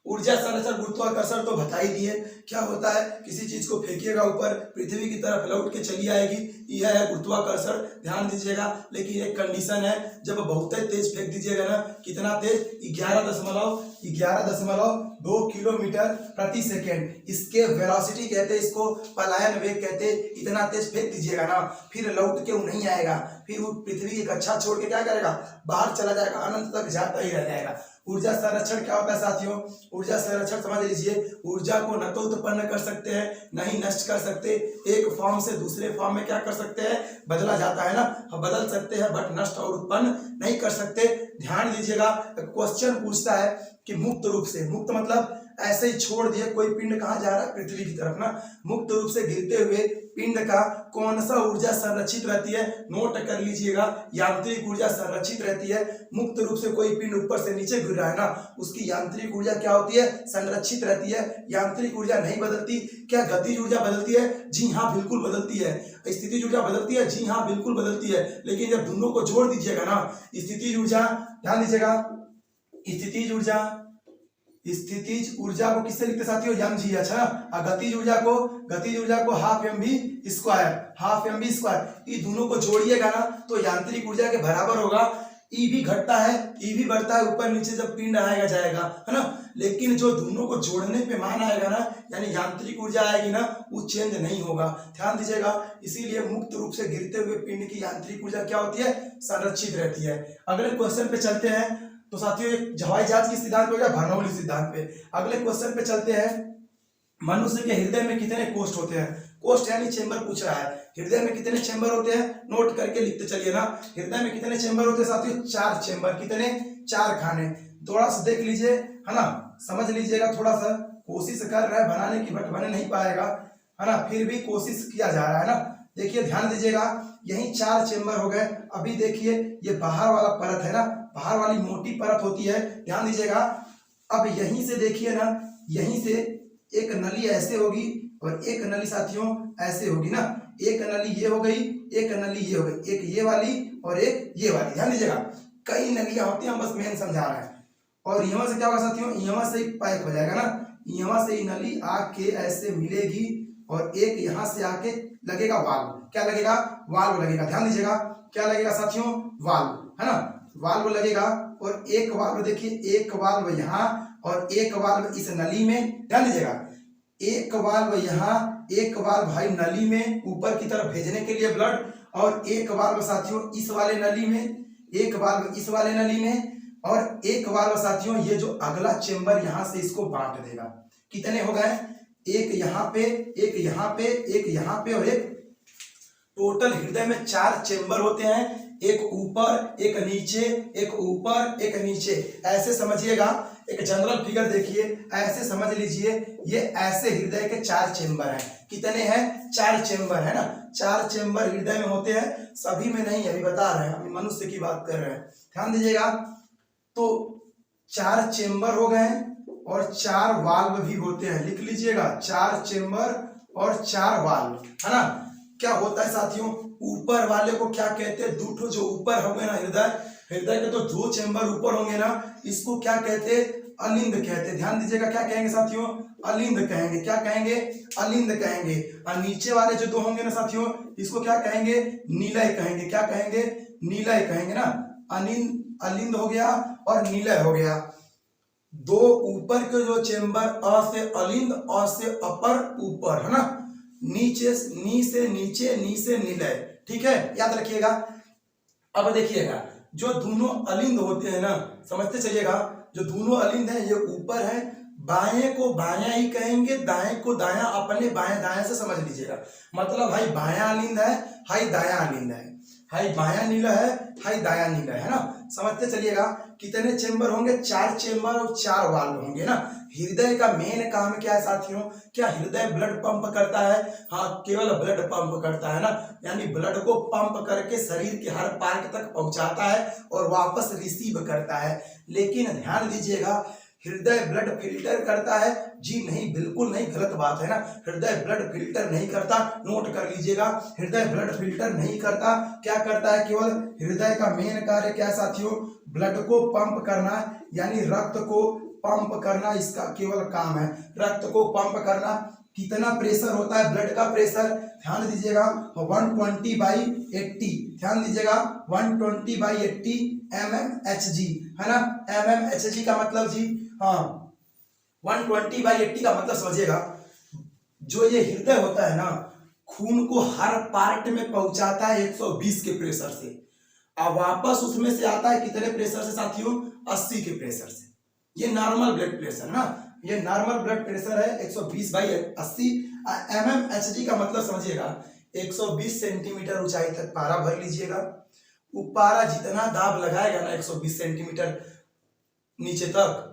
ऊर्जा संरक्षण गुरुत्वाकर्षण तो बता ही दिए। क्या होता है? किसी चीज को फेंकिएगा ऊपर, पृथ्वी की तरफ लौट के चली आएगी, यह है गुरुत्वाकर्षण। ध्यान दीजिएगा, लेकिन एक कंडीशन है, जब बहुत तेज फेंक दीजिएगा ना, कितना तेज? 11.2 किलोमीटर प्रति सेकेंड, इसके वेलोसिटी कहते हैं, इसको पलायन वेग कहते हैं। इतना तेज फेंक दीजिएगा ना, फिर लौट के वो नहीं आएगा, फिर वो पृथ्वी की कक्षा छोड़ के क्या करेगा? बाहर चला जाएगा, अनंत तक जाता ही रह जाएगा। ऊर्जा संरक्षण क्या होता है साथियों? ऊर्जा संरक्षण समझ लीजिए, ऊर्जा को न तो उत्पन्न कर सकते हैं, न ही नष्ट कर सकते। एक फॉर्म से दूसरे फॉर्म में क्या कर सकते हैं? बदला जाता है ना, हम बदल सकते हैं, बट नष्ट और उत्पन्न नहीं कर सकते। ध्यान दीजिएगा, क्वेश्चन पूछता है कि मुक्त रूप से, मुक्त मतलब ऐसे ही छोड़ दिए, कोई पिंड कहाँ जा रहा है, पृथ्वी की तरफ ना। मुक्त रूप से गिरते हुए पिंड का कौन सा ऊर्जा संरक्षित रहती है, नोट कर लीजिएगा, यांत्रिक ऊर्जा संरक्षित रहती है। मुक्त रूप से कोई पिंड ऊपर से नीचे गिर रहा है ना, उसकी यांत्रिक ऊर्जा क्या होती है, संरक्षित रहती है। यांत्रिक ऊर्जा नहीं बदलती। क्या गतिज ऊर्जा बदलती है? जी हाँ, बिल्कुल बदलती है। स्थितिज ऊर्जा बदलती है? जी हाँ, बिल्कुल बदलती है। लेकिन जब दोनों को जोड़ दीजिएगा ना, स्थितिज ऊर्जा, ध्यान दीजिएगा, स्थितिज ऊर्जा को किससे लिखते साथियों, एम जी एच। और गतिज ऊर्जा को हाफ एम वी स्क्वायर। ये दोनों को जोड़िएगा ना तो यांत्रिक ऊर्जा के बराबर होगा। ई भी घटता है, ई भी बढ़ता है ऊपर नीचे जब पिंड आएगा जाएगा, है ना। लेकिन जो दोनों को जोड़ने पे मान आएगा ना, यानी यांत्रिक ऊर्जा आएगी ना, वो चेंज नहीं होगा। ध्यान दीजिएगा, इसीलिए मुक्त रूप से गिरते हुए पिंड की यांत्रिक ऊर्जा क्या होती है, संरक्षित रहती है। अगले क्वेश्चन पे चलते हैं तो साथियों, एक हवाई जहाज की सिद्धांत हो गया, बर्नौली सिद्धांत पे। अगले क्वेश्चन पे चलते हैं, मनुष्य के हृदय में कितने कोष्ठ होते हैं? कोष्ठ यानी चेंबर पूछ रहा है। हृदय में कितने चेंबर होते हैं, नोट करके लिखते चलिए ना। हृदय में कितने चेंबर होते हैं साथियों? 4 चेंबर। कितने? 4 खाने। थोड़ा सा देख लीजिए, है ना, समझ लीजिएगा, थोड़ा सा कोशिश कर रहा है बनाने की, बट बने नहीं पाएगा, है ना, फिर भी कोशिश किया जा रहा है ना। देखिए, ध्यान दीजिएगा, यही 4 चेंबर हो गए। अभी देखिए, ये बाहर वाला परत है ना, बाहर वाली मोटी परत होती है, ध्यान दीजिएगा। अब यहीं से देखिए ना, यहीं से एक नली ऐसे होगी और एक नली साथियों ऐसे होगी ना। एक नली ये हो गई, एक नली ये हो गई, एक ये वाली और एक ये वाली। ध्यान दीजिएगा, कई नलियां होती हैं, हम बस मेन समझा रहे हैं। और यहाँ से क्या होगा साथियों, यहाँ से पाइप हो जाएगा ना, यहाँ से नली आके ऐसे मिलेगी और एक यहाँ से आके लगेगा वाल्व। क्या लगेगा? वाल्व लगेगा। ध्यान दीजिएगा, क्या लगेगा साथियों? वाल्व, है ना, वाल्व लगेगा। और एक वाल्व देखिए, एक वाल्व यहाँ और एक वाल्व इस नली में। ध्यान दीजिएगा, एक वाल्व यहाँ, एक वाल्व भाई नली में ऊपर की तरफ भेजने के लिए ब्लड, और एक वाल्व साथियों इस वाले नली में, एक वाल्व इस वाले नली में, और एक वाल्व साथियों ये जो अगला चेंबर यहाँ से इसको बांट देगा। कितने हो गए? एक यहाँ पे, एक यहाँ पे, एक यहाँ पे और एक। टोटल हृदय में 4 चेंबर होते हैं, एक ऊपर, एक नीचे, एक ऊपर, एक नीचे। ऐसे समझिएगा, एक जनरल फिगर देखिए, ऐसे समझ लीजिए, ये ऐसे हृदय के 4 चेंबर हैं। कितने हैं? 4 चेंबर, है ना। 4 चेंबर हृदय में होते हैं, सभी में नहीं, अभी बता रहे हैं, अभी मनुष्य की बात कर रहे हैं। ध्यान दीजिएगा, तो 4 चेंबर हो गए और 4 वाल्व भी होते हैं। लिख लीजिएगा, 4 चेंबर और 4 वाल्व, है ना। क्या होता है साथियों, ऊपर वाले को क्या कहते हैं? दूठो जो ऊपर होंगे ना, हृदय के तो 2 चेंबर ऊपर होंगे ना, इसको क्या कहते हैं? अलिंद कहते हैं। ध्यान दीजिएगा, क्या कहेंगे साथियों? अलिंद कहेंगे। क्या कहेंगे? अलिंद कहेंगे। और नीचे वाले जो 2 होंगे ना साथियों, इसको क्या कहेंगे? नीलय कहेंगे। क्या कहेंगे? नीलय कहेंगे ना। अलिंद हो गया और नीलय हो गया। 2 ऊपर के जो चेंबर, अ से अलिंद, अ से अपर ऊपर, है ना। नीचे, नी से नीचे, नी से नीलय। ठीक है, याद रखिएगा। अब देखिएगा, जो दोनों अलिंद होते हैं ना, समझते चलिएगा, जो दोनों अलिंद हैं ये ऊपर है, बाएं को बायां ही कहेंगे, दाएं को दायां, अपने बाएं दाएं से समझ लीजिएगा। मतलब हाई बायां अलिंद है, हाई दायां अलिंद है, हाई बायां नीला है, हाई दायां नीला है ना। समझते चलिएगा, कितने चेंबर होंगे? 4 चेंबर और 4 वाल्व होंगे ना। हृदय का मेन काम क्या है साथियों? क्या हृदय ब्लड पंप करता है? हाँ, केवल ब्लड पंप करता है ना, यानी ब्लड को पंप करके शरीर के हर पार्ट तक पहुंचाता है और वापस रिसीव करता है। लेकिन ध्यान दीजिएगा, हृदय ब्लड फिल्टर करता है? जी नहीं, बिल्कुल नहीं, गलत बात है ना। हृदय ब्लड फिल्टर नहीं करता, नोट कर लीजिएगा, हृदय ब्लड फिल्टर नहीं करता। क्या करता है? केवल हृदय का मेन कार्य क्या है साथियों? ब्लड को पंप करना, यानी रक्त को पंप करना, इसका केवल काम है, रक्त को पंप करना। कितना प्रेशर होता है ब्लड का प्रेशर? ध्यान दीजिएगा, 120/80। ध्यान दीजिएगा, 120/80 mmHg, है ना। mmHg का मतलब जी, हाँ, 120/80 का मतलब समझिएगा, जो ये हृदय होता है ना, खून को हर पार्ट में पहुंचाता है 120 के प्रेशर से, और वापस उसमें से आता है कितने प्रेशर से साथियों? 80 के प्रेशर से। ये नॉर्मल ब्लड प्रेशर ना, ये नॉर्मल ब्लड प्रेशर है 120/80। mmHg का मतलब समझिएगा, 120 सेंटीमीटर ऊंचाई तक पारा भर लीजिएगा। वो पारा जितना दाब लगाएगा ना 120 सेंटीमीटर नीचे तक,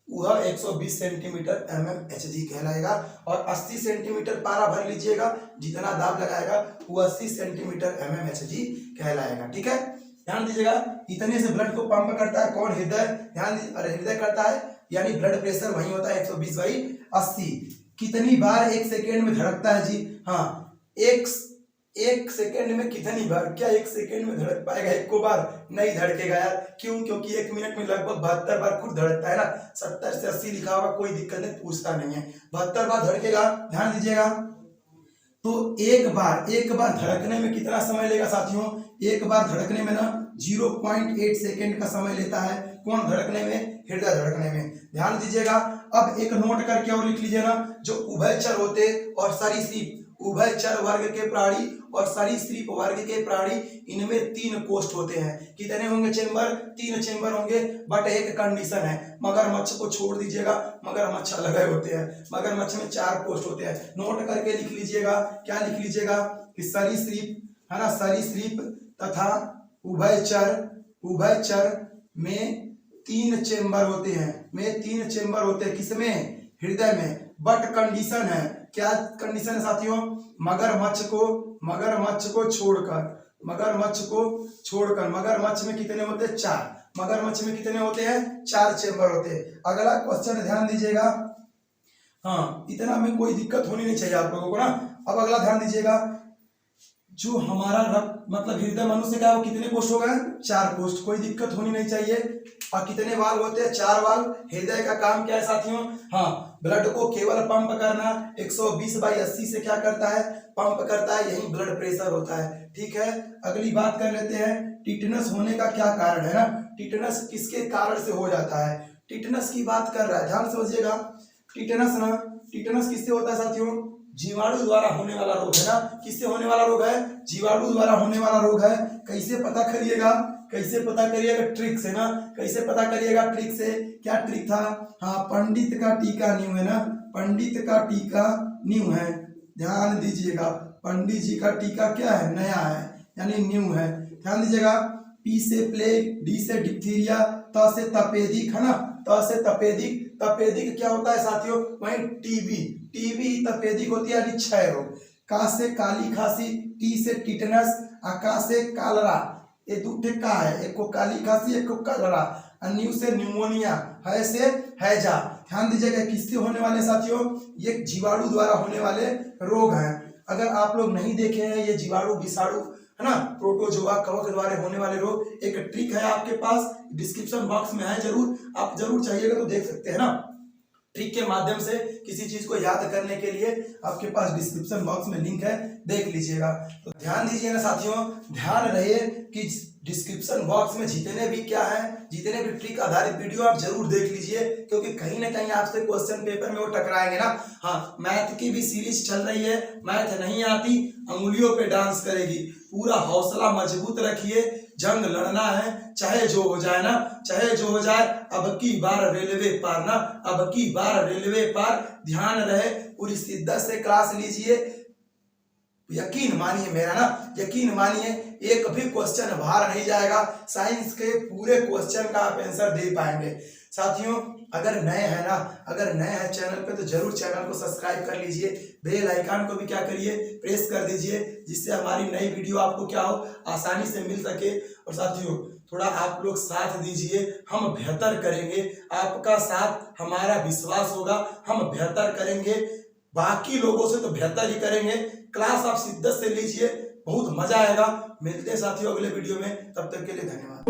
वह 120 सेंटीमीटर mmHg कहलाएगा। और 80 सेंटीमीटर पारा भर लीजिएगा, जितना दाब लगाएगा वो 80 सेंटीमीटर mmHg कहलाएगा। ठीक है, ध्यान दीजिएगा। इतने से ब्लड को पंप करता है कौन? हृदय। ध्यान अरे हृदय करता है, यानी ब्लड प्रेशर वही होता है 120/80। कितनी बार एक सेकेंड में धड़कता है जी? हाँ, एक सेकेंड में कितनी बार? क्या एक सेकेंड में धड़क पाएगा? एक को बार नहीं धड़केगा यार। क्यों? क्योंकि एक मिनट में लगभग 72 बार खुद धड़कता है ना। 70 से 80 लिखा होगा, कोई दिक्कत नहीं, पूछता नहीं है। 72 बार धड़केगा। ध्यान दीजिएगा। तो एक बार धड़कने में कितना समय लेगा साथियों? एक बार धड़कने में ना 0.8 सेकेंड का समय लेता है। कौन धड़कने में? हृदय धड़कने में। ध्यान दीजिएगा। अब एक नोट करके और लिख लीजिए ना, जो उभयचर होते और सरीसृप, उभयचर वर्ग के प्राणी और सरीसृप वर्ग के प्राणी, इनमें 3 कोष्ठ होते हैं। कितने होंगे चेंबर? 3 चेंबर होंगे, बट एक कंडीशन है। मगरमच्छ को छोड़ दीजिएगा, मगरमच्छ अलग होते हैं। मगरमच्छ में 4 कोष्ठ होते हैं। नोट करके लिख लीजिएगा। क्या लिख लीजिएगा? कि सरीसृप है ना, सरीसृप तथा उभयचर में 3 चेंबर होते हैं। में 3 चेंबर होते हैं। किसमें? हृदय में। बट कंडीशन है, क्या कंडीशन है साथियों? मगरमच्छ को छोड़कर मगरमच्छ में कितने होते हैं? 4। मगरमच्छ में कितने होते हैं? 4 चेंबर होते हैं। अगला क्वेश्चन ध्यान दीजिएगा। हाँ, इतना में कोई दिक्कत होनी नहीं चाहिए आप लोगों को ना। अब अगला ध्यान दीजिएगा। जो हमारा रक्त मतलब हृदय मनुष्य का है वो कितने कोष्ठ हो गए? 4 कोष्ठ। कोई दिक्कत होनी नहीं चाहिए। और कितने वाल्व होते हैं? 4 वाल्व। हृदय का काम क्या है साथियों? हाँ, ब्लड को केवल पंप करना। 120/80 से क्या करता है? पंप करता है। यही ब्लड प्रेशर होता है। ठीक है, अगली बात कर लेते हैं। टिटनस होने का क्या कारण है ना? टिटनस किसके कारण से हो जाता है? टिटनस की बात कर रहा है, ध्यान समझिएगा। टिटनस किससे होता है साथियों? जीवाणु द्वारा होने वाला रोग है ना। किससे होने वाला रोग है? जीवाणु द्वारा होने वाला रोग है। कैसे पता करिएगा? ट्रिक से ना। कैसे पता करिएगा? ट्रिक से। क्या ट्रिक था? हाँ, पंडित का टीका न्यू है ना। पंडित का टीका न्यू है। ध्यान दीजिएगा, पंडित जी का टीका क्या है? नया है, यानी न्यू है। ध्यान दीजिएगा। पी से प्लेग, डी से डिप्थीरिया, त से तपेदिक है ना। त से तपेदिक। तपेदिक क्या होता है साथियों? वही टीबी तपेदिक होती है, यानी क्षय रोग। का से काली खांसी, टी से टिटनस, का से कालरा। ये 2 ठे का है, एक को काली खांसी, एक को कालरा। न्यू से न्यूमोनिया, है से हैजा। ध्यान दीजिएगा, किससे होने वाले साथियों? ये जीवाणु द्वारा होने वाले रोग हैं। अगर आप लोग नहीं देखे हैं ये जीवाणु, विषाणु है ना, प्रोटोजोआ, कवक द्वारा होने वाले रोग, एक ट्रिक है आपके पास, डिस्क्रिप्शन बॉक्स में है, आप जरूर चाहिएगा तो देख सकते हैं ना। ट्रिक के माध्यम से किसी चीज को याद करने के लिए आपके पास डिस्क्रिप्शन बॉक्स में लिंक है, देख लीजिएगा। तो ध्यान दीजिए ना साथियों, ध्यान रहे कि डिस्क्रिप्शन बॉक्स में जितने भी क्या है, जितने भी ट्रिक आधारित वीडियो आप जरूर देख लीजिए, क्योंकि कहीं ना कहीं आपसे क्वेश्चन पेपर में वो टकराएंगे ना। हाँ, मैथ की भी सीरीज चल रही है। मैथ नहीं आती, अंगुलियों पे डांस करेगी। पूरा हौसला मजबूत रखिए, जंग लड़ना है, चाहे जो हो जाए ना, चाहे जो हो जाए। अब की बार रेलवे पार ना, अब की बार रेलवे पार। ध्यान रहे, पूरी शिद्दत से क्लास लीजिए। यकीन मानिए मेरा ना, यकीन मानिए, एक भी क्वेश्चन बाहर नहीं जाएगा। साइंस के पूरे क्वेश्चन का आप आंसर दे पाएंगे। साथियों, अगर नए हैं ना, अगर नए हैं चैनल पे, तो जरूर चैनल को सब्सक्राइब कर लीजिए। बेल आइकन को भी क्या करिए? प्रेस कर दीजिए, जिससे हमारी नई वीडियो आपको क्या हो, आसानी से मिल सके। और साथियों, थोड़ा आप लोग साथ दीजिए, हम बेहतर करेंगे। आपका साथ हमारा विश्वास होगा, हम बेहतर करेंगे। बाकी लोगों से तो बेहतर ही करेंगे। क्लास आप शिद्दत से लीजिए, बहुत मजा आएगा। मिलते हैं साथियों अगले वीडियो में, तब तक के लिए धन्यवाद।